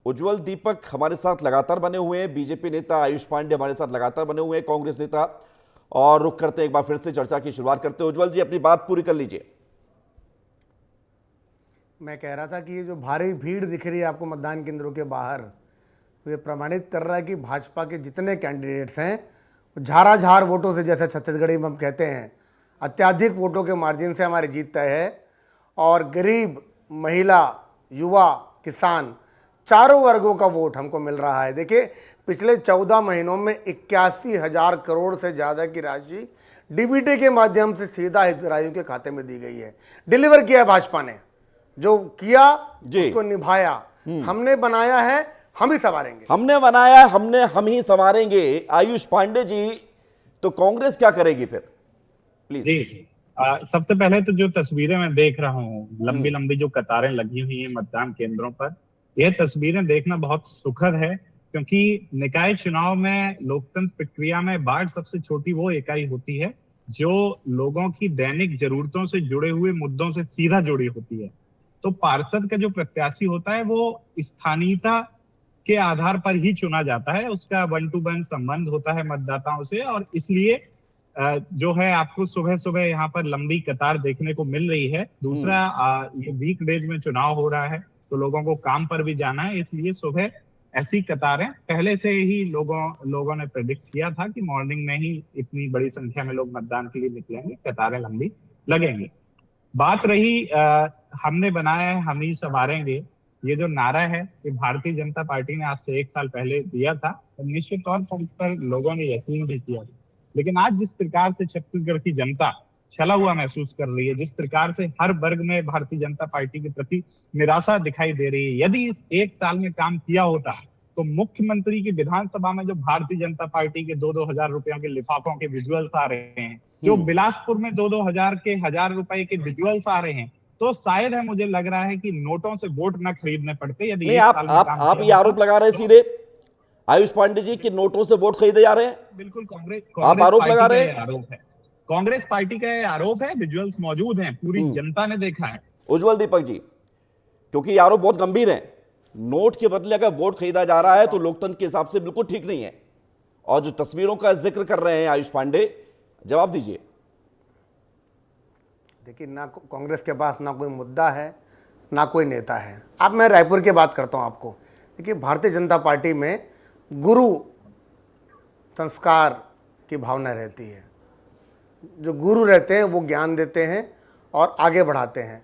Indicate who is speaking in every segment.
Speaker 1: उज्जवल दीपक हमारे साथ लगातार बने हुए हैं, बीजेपी नेता आयुष पांडे हमारे साथ लगातार बने हुए हैं, कांग्रेस नेता। और रुक करते हैं, एक बार फिर से चर्चा की शुरुआत करते हैं। उज्जवल जी, अपनी बात पूरी कर लीजिए।
Speaker 2: मैं कह रहा था कि ये जो भारी भीड़ दिख रही है आपको मतदान केंद्रों के बाहर, ये प्रमाणित कर रहा है कि भाजपा के जितने कैंडिडेट्स हैं वो झाराझार वोटों से, जैसे छत्तीसगढ़ी में हम कहते हैं, अत्याधिक वोटों के मार्जिन से हमारी जीत तय है। और गरीब, महिला, युवा, किसान, चारों वर्गों का वोट हमको मिल रहा है। देखिए, पिछले 14 महीनों में 81,000 करोड़ से ज़्यादा की राशि डीबीटी के माध्यम से सीधा हितग्राहियों के खाते में दी गई है। डिलीवर किया है भाजपा ने, जो किया उसको निभाया। हमने बनाया है, हम ही संवारेंगे।
Speaker 1: हमने बनाया है, हम ही संवारेंगे। आयुष पांडे जी, तो कांग्रेस क्या करेगी फिर, प्लीज?
Speaker 3: जी, सबसे पहले तो जो तस्वीरें मैं देख रहा हूँ, लंबी लंबी जो कतारें लगी हुई हैं मतदान केंद्रों पर, यह तस्वीरें देखना बहुत सुखद है। क्योंकि निकाय चुनाव में लोकतंत्र प्रक्रिया में वार्ड सबसे छोटी वो इकाई होती है जो लोगों की दैनिक जरूरतों से जुड़े हुए मुद्दों से सीधा जुड़ी होती है। तो पार्षद का जो प्रत्याशी होता है वो स्थानीयता के आधार पर ही चुना जाता है, उसका 1 to 1 संबंध होता है मतदाताओं से। और इसलिए जो है, आपको सुबह सुबह यहाँ पर लंबी कतार देखने को मिल रही है। दूसरा, ये वीकडेज में चुनाव हो रहा है तो लोगों को काम पर भी जाना है, इसलिए सुबह ऐसी कतारें पहले से ही लोगों ने प्रेडिक्ट किया था कि मॉर्निंग में ही इतनी बड़ी संख्या में लोग मतदान के लिए निकलेंगे, कतारें लंबी लगेंगी। बात रही हमने बनाया है, हम ही संवारेंगे, ये जो नारा है ये भारतीय जनता पार्टी ने आज से 1 साल पहले दिया था और निश्चित तौर पर उस पर लोगों ने यकीन भी किया। लेकिन आज जिस प्रकार से छत्तीसगढ़ की जनता छला हुआ महसूस कर रही है, जिस प्रकार से हर वर्ग में भारतीय जनता पार्टी के प्रति निराशा दिखाई दे रही है, यदि इस 1 साल में काम किया होता तो मुख्यमंत्री की विधानसभा में जो भारतीय जनता पार्टी के 2-2 हजार रुपयों के लिफाफों के विजुअल्स आ रहे हैं, जो बिलासपुर में 2-2 हजार के 1,000 रुपए के विजुअल्स आ रहे हैं, तो शायद है, मुझे लग रहा है कि नोटों से वोट न खरीदने पड़ते। यदि
Speaker 1: आप ये आरोप लगा रहे हैं सीधे आयुष पांडे जी कि नोटों से वोट खरीदे जा रहे हैं?
Speaker 3: बिल्कुल,
Speaker 1: आप आरोप लगा रहे हैं।
Speaker 3: आरोप है, कांग्रेस पार्टी का ये आरोप है। विजुअल्स मौजूद हैं, पूरी जनता ने देखा है।
Speaker 1: उज्जवल दीपक जी, क्योंकि ये आरोप बहुत गंभीर है, नोट के बदले अगर वोट खरीदा जा रहा है तो लोकतंत्र के हिसाब से बिल्कुल ठीक नहीं है। और जो तस्वीरों का जिक्र कर रहे हैं आयुष पांडे, जवाब दीजिए।
Speaker 2: देखिए, ना कांग्रेस के पास ना कोई मुद्दा है, ना कोई नेता है। अब मैं रायपुर की बात करता हूं आपको। देखिए, भारतीय जनता पार्टी में गुरु संस्कार की भावना रहती है। जो गुरु रहते हैं वो ज्ञान देते हैं और आगे बढ़ाते हैं।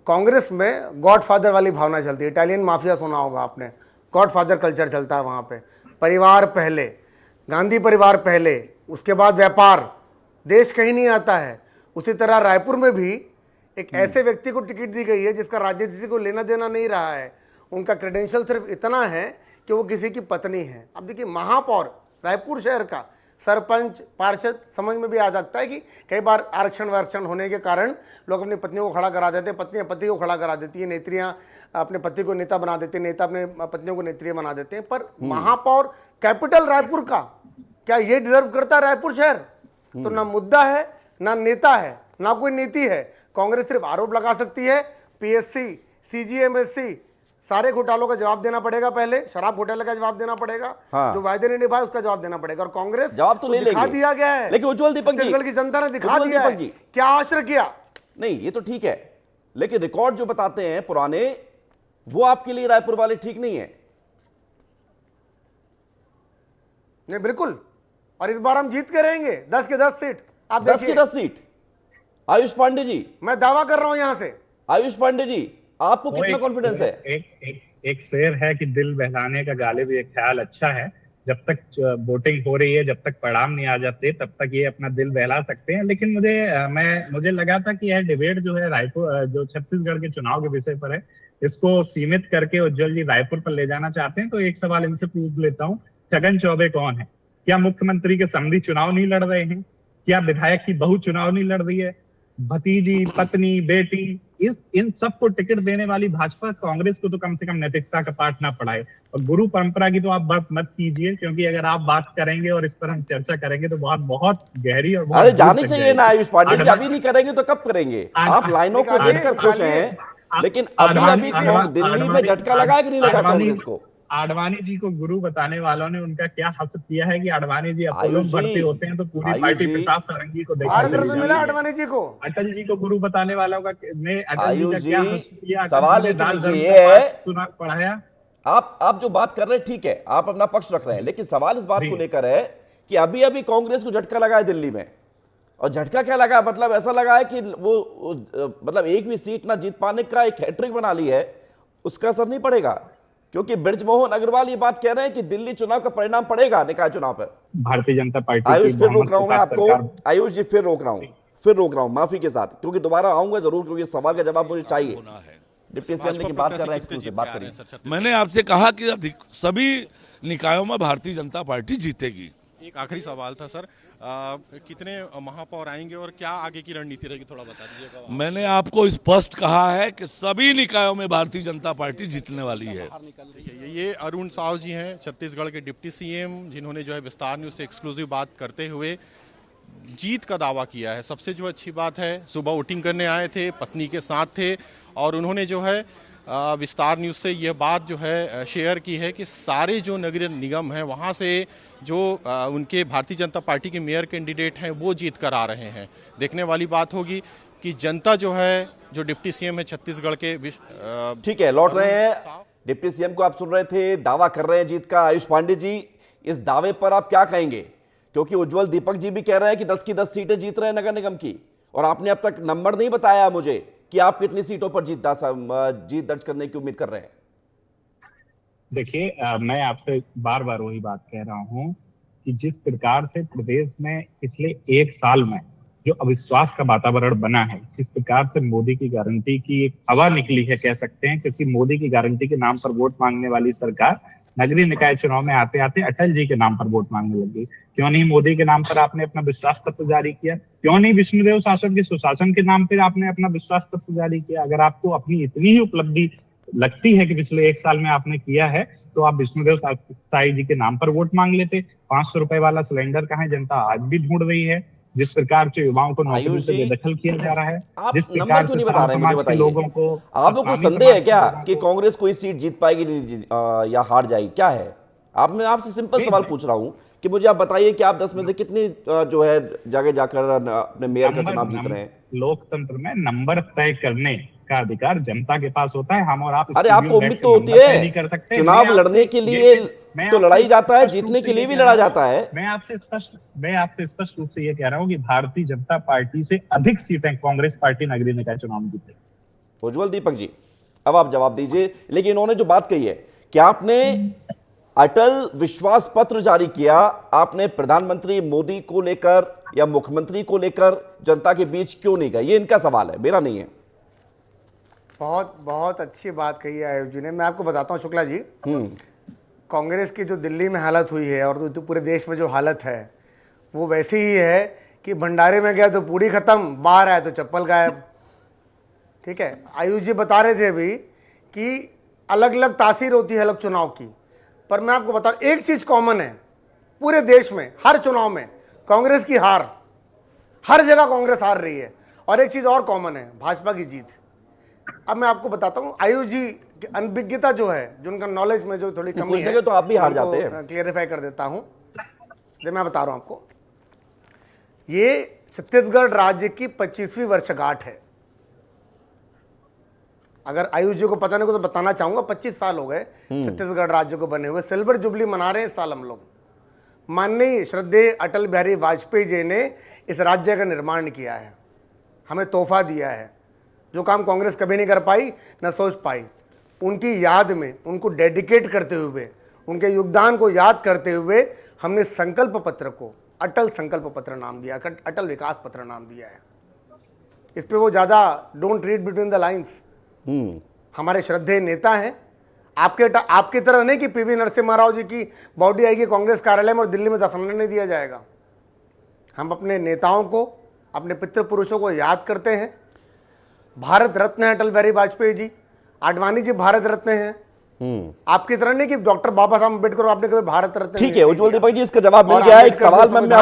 Speaker 2: कांग्रेस में गॉडफादर वाली भावना चलती है। इटालियन माफिया सुना होगा आपने, गॉडफादर कल्चर चलता है वहाँ पे। परिवार पहले, गांधी परिवार पहले, उसके बाद व्यापार, देश कहीं नहीं आता है। उसी तरह रायपुर में भी एक ऐसे व्यक्ति को टिकट दी गई है जिसका राजनीति को लेना देना नहीं रहा है। उनका क्रेडेंशियल सिर्फ इतना है कि वो किसी की पत्नी है। अब देखिए, महापौर रायपुर शहर का, सरपंच, पार्षद, समझ में भी आ सकता है कि कई बार आरक्षण वारक्षण होने के कारण लोग अपनी पत्नियों को खड़ा करा देते हैं, पत्नियां पति को खड़ा करा देती है, नेत्रियां अपने पति को नेता बना देते हैं, नेता अपने पत्नियों को नेत्रियां बना देते हैं। पर महापौर कैपिटल रायपुर का, क्या ये डिजर्व करता है रायपुर शहर? तो ना मुद्दा है, ना नेता है, ना कोई नीति है। कांग्रेस सिर्फ आरोप लगा सकती है। पीएससी, सीजीएमएससी, सारे घोटालों का जवाब देना पड़ेगा। पहले शराब घोटाले का जवाब देना पड़ेगा। जो वायदे नहीं निभाए उसका जवाब देना पड़ेगा। और कांग्रेस
Speaker 1: जवाब तो ले
Speaker 2: दिखा दिया गया है।
Speaker 1: लेकिन उज्जवल दीपक जी,
Speaker 2: छत्तीसगढ़ की जनता ने दिखा दिया है क्या आश्रय किया।
Speaker 1: नहीं, ये तो ठीक है, लेकिन रिकॉर्ड जो बताते हैं पुराने, वो आपके लिए रायपुर वाले ठीक नहीं है।
Speaker 2: नहीं, बिल्कुल। और इस बार हम जीत के रहेंगे 10 के 10 सीट। आप
Speaker 1: 10 की 10 सीट। आयुष पांडे जी,
Speaker 2: मैं दावा कर रहा हूं यहां से।
Speaker 1: आयुष पांडे जी, आपको कितना कॉन्फिडेंस है?
Speaker 3: एक शेर है कि दिल बहलाने का गालिब ये ख्याल अच्छा है। जब तक वोटिंग हो रही है, जब तक परिणाम नहीं आ जाते, तब तक ये अपना दिल बहला सकते हैं। लेकिन मुझे लगा था कि यह डिबेट जो है रायपुर, जो छत्तीसगढ़ के चुनाव के विषय पर है, इसको सीमित करके उज्जवल जी रायपुर पर ले जाना चाहते हैं। तो एक सवाल इनसे पूछ लेता हूँ, छगन चौबे कौन है? क्या मुख्यमंत्री के समधी चुनाव नहीं लड़ रहे हैं? क्या विधायक की बहू चुनाव नहीं लड़ रही है? भतीजी, पत्नी, बेटी, इन सबको टिकट देने वाली भाजपा कांग्रेस को तो कम से कम नैतिकता का पाठ ना पढ़ाए। और गुरु परंपरा की तो आप बात मत कीजिए, क्योंकि अगर आप बात करेंगे और इस पर हम चर्चा करेंगे तो बहुत गहरी और
Speaker 1: अरे जानी चाहिए ना आयुष पांडे जी, अभी नहीं करेंगे तो कब करेंगे? आप लाइनों को देखकर खुश हैं, लेकिन अभी दिल्ली में झटका लगा कि नहीं लगा कांग्रेस को?
Speaker 3: आडवाणी जी को गुरु बताने वालों ने उनका क्या हसद किया है कि आडवाणी जी अपोलो
Speaker 1: आयुष
Speaker 3: में
Speaker 1: जी,
Speaker 3: भर्ती होते हैं तो पूरी
Speaker 1: आयुष
Speaker 3: पार्टी
Speaker 1: जी,
Speaker 3: प्रताप सारंगी को देखने
Speaker 2: भारत
Speaker 3: चली
Speaker 2: रत्न मिला
Speaker 3: जाती है।
Speaker 2: आडवाणी जी को।
Speaker 3: अटल जी को गुरु बताने वालों का ने अटल जी
Speaker 1: आयुष
Speaker 3: का
Speaker 1: जी,
Speaker 3: क्या हसद किया, अटल
Speaker 1: सवाल
Speaker 3: जी ने
Speaker 1: एक
Speaker 3: दान
Speaker 1: देखिए
Speaker 3: धर्म
Speaker 1: ये
Speaker 3: का
Speaker 1: है,
Speaker 3: पाठ सुना पढ़ाया।
Speaker 1: आप जो बात कर रहे हैं ठीक है, आप अपना पक्ष रख रहे हैं, लेकिन सवाल इस बात
Speaker 3: जी।
Speaker 1: को लेकर है कि अभी अभी कांग्रेस को झटका लगा है दिल्ली में। और झटका क्या लगा, मतलब ऐसा लगा है कि वो मतलब एक भी सीट ना जीत पाने का एक हैट्रिक बना ली है, उसका असर नहीं पड़ेगा। क्योंकि बृजमोहन अग्रवाल ये बात कह रहे हैं कि दिल्ली चुनाव का परिणाम पड़ेगा निकाय चुनाव पर।
Speaker 3: भारतीय जनता पार्टी
Speaker 1: आयुष
Speaker 3: की
Speaker 1: फिर रोक
Speaker 3: बहुमत
Speaker 1: रहा
Speaker 3: के
Speaker 1: हूं मैं
Speaker 3: साथ
Speaker 1: आपको,
Speaker 3: सरकार।
Speaker 1: आयुष जी फिर रोक रहा हूं माफी के साथ, क्योंकि दोबारा आऊंगा जरूर, क्योंकि इस सवाल का जवाब मुझे चाहिए। डिप्टी सीएम लेकिन बात कर रहे हैं एक्सक्लूसिव, बात करिए।
Speaker 4: मैंने आपसे कहा कि सभी निकायों में भारतीय जनता पार्टी जीतेगी।
Speaker 5: एक आखिरी सवाल था सर, कितने महापौर आएंगे और क्या आगे की रणनीति रहेगी, थोड़ा बता दीजिएगा।
Speaker 4: मैंने आपको स्पष्ट कहा है कि सभी निकायों में भारतीय जनता पार्टी जीतने वाली है।
Speaker 5: ये अरुण साव जी हैं, छत्तीसगढ़ के डिप्टी सीएम, जिन्होंने जो है विस्तार न्यूज से एक्सक्लूसिव बात करते हुए जीत का दावा किया है। सबसे जो अच्छी बात है, सुबह वोटिंग करने आए थे, पत्नी के साथ थे, और उन्होंने जो है विस्तार न्यूज़ से यह बात जो है शेयर की है कि सारे जो नगर निगम हैं वहाँ से जो उनके भारतीय जनता पार्टी के मेयर कैंडिडेट हैं वो जीत कर आ रहे हैं। देखने वाली बात होगी कि जनता जो है, जो डिप्टी सीएम है छत्तीसगढ़ के
Speaker 1: ठीक है, लौट रहे हैं। डिप्टी सीएम को आप सुन रहे थे, दावा कर रहे हैं जीत का। आयुष पांडे जी, इस दावे पर आप क्या कहेंगे? क्योंकि उज्जवल दीपक जी भी कह रहे हैं कि 10 की 10 सीटें जीत रहे हैं नगर निगम की, और आपने अब तक नंबर नहीं बताया मुझे कि आप कितनी सीटों पर जीत दर्ज करने की उम्मीद कर रहे हैं।
Speaker 3: देखिए, मैं आपसे बार बार वही बात कह रहा हूं कि जिस प्रकार से प्रदेश में पिछले एक साल में जो अविश्वास का वातावरण बना है, जिस प्रकार से मोदी की गारंटी की एक हवा निकली है कह सकते हैं, क्योंकि मोदी की गारंटी के नाम पर वोट मांगने वाली सरकार नगरीय निकाय चुनाव में आते आते अटल जी के नाम पर वोट मांगने लगी। क्यों नहीं मोदी के नाम पर आपने अपना विश्वास पत्र जारी किया? क्यों नहीं विष्णुदेव शासन के सुशासन के नाम पर आपने अपना विश्वास पत्र जारी किया? अगर आपको अपनी इतनी ही उपलब्धि लगती है कि पिछले एक साल में आपने किया है, तो आप विष्णुदेव साई जी के नाम पर वोट मांग लेते। 500 रुपए वाला सिलेंडर कहाँ है, जनता आज भी ढूंढ रही है। जिस प्रकार से युवाओं को नौकरी से बेदखल किया जा रहा है, जिस प्रकार से
Speaker 1: बता रहे हैं, मुझे बताइए,
Speaker 3: लोगों को,
Speaker 1: आपको कोई संदेह है क्या कि कांग्रेस कोई सीट जीत पाएगी या हार जाएगी? क्या है? मैं आपसे सिंपल सवाल पूछ रहा हूं कि मुझे आप बताइए कि आप 10 में से कितनी जो है जगह जाकर अपने मेयर का चुनाव जीत रहे हैं?
Speaker 3: लोकतंत्र में नंबर तय करने का अधिकार जनता के पास होता है। हम और आप,
Speaker 1: अरे आपको उम्मीद तो होती है, चुनाव लड़ने के लिए तो लड़ाई जाता है, जीतने के लिए भी लड़ा जाता है।
Speaker 3: मैं आपसे स्पष्ट रूप से ये कह रहा हूं कि भारतीय जनता पार्टी से अधिक सीटें कांग्रेस पार्टी नगरीय निकाय चुनाव में जीतेगी।
Speaker 1: उज्जवल दीपक जी, अब आप जवाब दीजिए। लेकिन इन्होंने जो बात कही है कि आपने अटल विश्वास पत्र जारी किया, आपने प्रधानमंत्री मोदी को लेकर या मुख्यमंत्री को लेकर जनता के बीच क्यों नहीं गए? ये इनका सवाल है, मेरा नहीं है।
Speaker 2: बहुत बहुत अच्छी बात कही है आयुष जी ने। मैं आपको बताता हूँ शुक्ला जी, कांग्रेस की जो दिल्ली में हालत हुई है और तो पूरे देश में जो हालत है वो वैसी ही है कि भंडारे में गया तो पूरी खत्म, बाहर आया तो चप्पल गायब। ठीक है, आयुष जी बता रहे थे अभी कि अलग अलग तासीर होती है अलग चुनाव की, पर मैं आपको बता, एक चीज कॉमन है पूरे देश में, हर चुनाव में कांग्रेस की हार, हर जगह कांग्रेस हार रही है। और एक चीज और कॉमन है, भाजपा की जीत। अब मैं आपको बताता हूं, आयुष जी की अनभिज्ञता जो है, जो उनका नॉलेज में जो थोड़ी कमी है,
Speaker 1: तो आप भी हार जाते हैं।
Speaker 2: क्लियरिफाई कर देता हूं। मैं बता रहा हूं आपको, ये छत्तीसगढ़ राज्य की 25वीं वर्षगांठ है। अगर आयुष जी को पता नहीं को तो बताना चाहूंगा, 25 साल हो गए छत्तीसगढ़ राज्य को बने हुए। सिल्वर जुबली मना रहे हैं इस साल हम लोग। माननीय श्रद्धेय अटल बिहारी वाजपेयी जी ने इस राज्य का निर्माण किया है, हमें तोहफा दिया है, जो काम कांग्रेस कभी नहीं कर पाई न सोच पाई। उनकी याद में, उनको डेडिकेट करते हुए, उनके योगदान को याद करते हुए हमने संकल्प पत्र को अटल संकल्प पत्र नाम दिया, अटल विकास पत्र नाम दिया है। इस पे वो ज़्यादा don't read between the lines. हमारे श्रद्धेय नेता हैं, आपके तरह नहीं कि पीवी नरसिम्हा राव जी की बॉडी आएगी कांग्रेस कार्यालय में और दिल्ली में दफनाने नहीं दिया जाएगा। हम अपने नेताओं को, अपने पितृ पुरुषों को याद करते हैं। भारत रत्न है अटल बिहारी वाजपेयी जी, आडवाणी जी भारत रत्न हैं। आपकी तरह नहीं कि डॉक्टर बाबा साहब अम्बेडकर आपने कभी भारत रत्न। ठीक
Speaker 1: है उज्जवल दीपक जी, इसका जवाब मिल गया है। एक सवाल मैं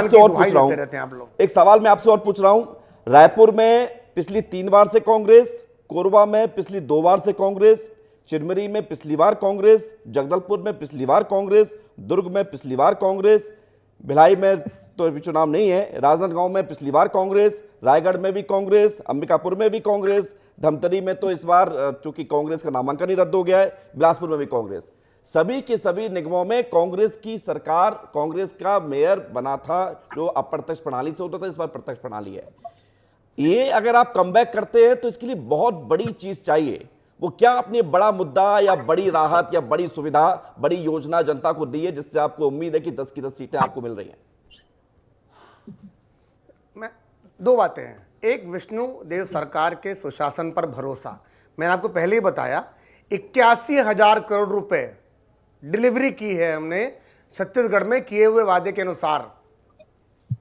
Speaker 1: आपसे और पूछ रहा हूं, रायपुर में पिछली 3 बार से कांग्रेस, कोरबा में पिछली 2 बार से कांग्रेस, चिरमिरी में पिछली बार कांग्रेस, जगदलपुर में पिछली बार कांग्रेस, दुर्ग में पिछली बार कांग्रेस, भिलाई में तो अभी चुनाव नहीं है, राजनांदगांव में पिछली बार कांग्रेस, रायगढ़ में भी कांग्रेस, अंबिकापुर में भी कांग्रेस, धमतरी में तो इस बार चूंकि कांग्रेस का नामांकन ही रद्द हो गया है, बिलासपुर में भी कांग्रेस। सभी के सभी निगमों में कांग्रेस की सरकार, कांग्रेस का मेयर बना था, जो अप्रत्यक्ष प्रणाली से होता था, इस बार प्रत्यक्ष प्रणाली है। ये अगर आप कमबैक करते हैं तो इसके लिए बहुत बड़ी चीज चाहिए। वो क्या आपने बड़ा मुद्दा या बड़ी राहत या बड़ी सुविधा, बड़ी योजना जनता को दी है जिससे आपको उम्मीद है कि 10 की 10 सीटें आपको मिल रही हैं?
Speaker 2: मैं दो बातें हैं। एक, विष्णु देव सरकार के सुशासन पर भरोसा। मैंने आपको पहले ही बताया 81,000 करोड़ रुपए डिलीवरी की है हमने छत्तीसगढ़ में किए हुए वादे के अनुसार,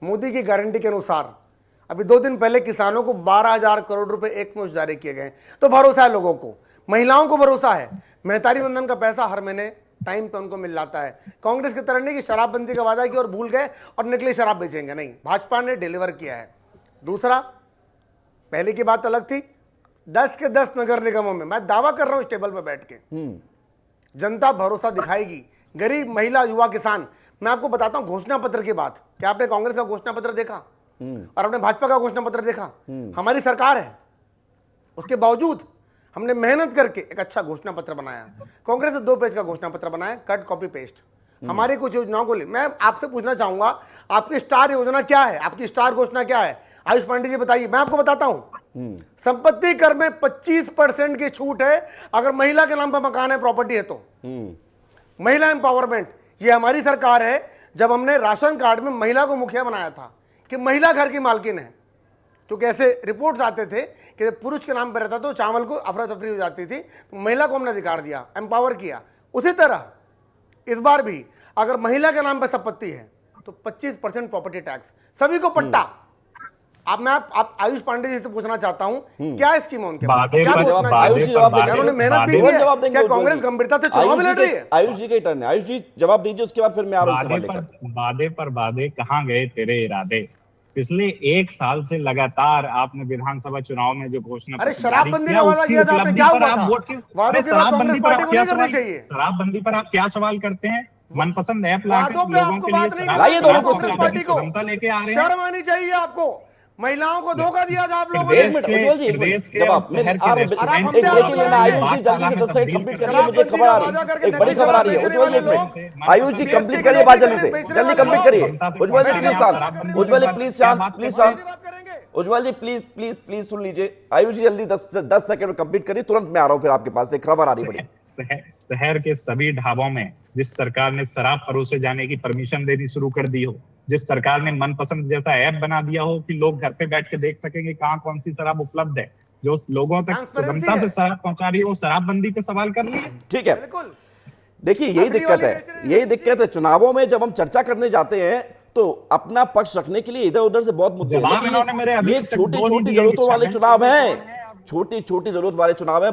Speaker 2: मोदी की गारंटी के अनुसार। अभी 2 दिन पहले किसानों को 12,000 करोड़ रुपए एकमुश्त जारी किए गए। तो भरोसा है लोगों को, महिलाओं को भरोसा है। मेहतारी वंदन का पैसा हर महीने टाइम पे उनको मिल जाता है। कांग्रेस की तरह नहीं कि शराबबंदी का वादा किया और भूल गए और निकले शराब बेचेंगे, नहीं, भाजपा ने डिलीवर किया है। दूसरा, पहले की बात अलग थी, 10 के 10 नगर निगमों में मैं दावा कर रहा हूं इस टेबल पर बैठ के जनता भरोसा दिखाएगी। गरीब, महिला, युवा, किसान। मैं आपको बताता हूं घोषणा पत्र की बात। क्या आपने कांग्रेस का घोषणा पत्र देखा और आपने भाजपा का घोषणा पत्र देखा? हमारी सरकार है, उसके बावजूद हमने मेहनत करके एक अच्छा घोषणा पत्र बनाया। कांग्रेस ने 2 पेज का घोषणा पत्र बनाया, कट कॉपी पेस्ट। हमारी कुछ योजनाओं को मैं आपसे पूछना चाहूंगा, आपकी स्टार योजना क्या है? आपकी स्टार घोषणा क्या है? आयुष पांडे जी बताइए। मैं आपको बताता हूं, संपत्ति कर में 25% की छूट है अगर महिला के नाम पर मकान है, प्रॉपर्टी है तो। महिला एम्पावरमेंट, ये हमारी सरकार है। जब हमने राशन कार्ड में महिला को मुखिया बनाया था कि महिला घर की मालकिन है, क्योंकि ऐसे रिपोर्ट्स आते थे कि पुरुष के नाम पर रहता तो चावल को अफरा तफरी हो जाती थी, तो महिला को हमने अधिकार दिया, एम्पावर किया। उसी तरह इस बार भी अगर महिला के नाम पर संपत्ति है तो 25% प्रॉपर्टी टैक्स, सभी को पट्टा। अब मैं आप आयुष पांडे जी से पूछना चाहता हूं, क्या स्कीम है उनके पास? क्या उन्होंने मेहनत भी की है? क्या कांग्रेस गंभीरता से चुनाव लड़ रही है?
Speaker 1: आयुष जी का टर्न है। आयुष जी जवाब दीजिए, उसके बाद फिर मैं आ रहा हूं सवाल लेकर।
Speaker 3: वादे पर वादे, कहां गए तेरे इरादे? पिछले 1 साल से लगातार आपने विधानसभा चुनाव में जो घोषणा,
Speaker 2: अरे शराबबंदी का वादा किया था आपने, क्या हुआ था? वादों के बाद कांग्रेस पार्टी को नहीं करनी चाहिए।
Speaker 3: शराबबंदी पर आप क्या सवाल करते हैं? मनपसंद ऐप लाकर लोगों के लिए
Speaker 2: लाइए दोनों को
Speaker 3: पार्टी को लेके आ रहे हैं।
Speaker 2: शर्म आनी चाहिए आपको। महिलाओं को धोखा दिया था आप लोगों
Speaker 1: एक मिनट उज्ज्वल जी, एक मिनट जवाब मैं एक ब्रेक लेना। आयुष जी जल्दी से 10 सेकंड कंप्लीट करिए, मुझे खबर आ रही है, एक बड़ी खबर आ रही है। उज्ज्वल जी, एक मिनट, आयुष जी कंप्लीट करिए बात जल्दी से, जल्दी कंप्लीट करिए। उज्ज्वल जी प्लीज शांत, उज्ज्वल जी प्लीज शांत, प्लीज शांत। उज्ज्वल जी प्लीज प्लीज प्लीज सुन लीजिए। आयुष जी जल्दी 10 सेकंड में कंप्लीट करिए, तुरंत मैं आ रहा हूं फिर आपके पास, एक खबर आ रही बड़ी।
Speaker 3: शहर के सभी ढाबों में जिस सरकार ने शराब परोसे जाने की परमिशन देनी शुरू कर दी हो, जिस सरकार ने मनपसंद जैसा ऐप बना दिया हो कि लोग घर पे बैठ के देख सकेंगे कहां कौन सी शराब उपलब्ध है, जो लोगों तक सुगमता से शराब पहुंचा रही है, वो शराबबंदी पे सवाल कर रही है।
Speaker 1: ठीक है, देखिए यही दिक्कत है, यही दिक्कत है। चुनावों में जब हम चर्चा करने जाते हैं तो अपना पक्ष रखने के लिए इधर उधर से बहुत मुद्दे हैं। ये छोटी छोटी जरूरतों वाले चुनाव हैं, छोटी छोटी जरूरत वाले चुनाव है।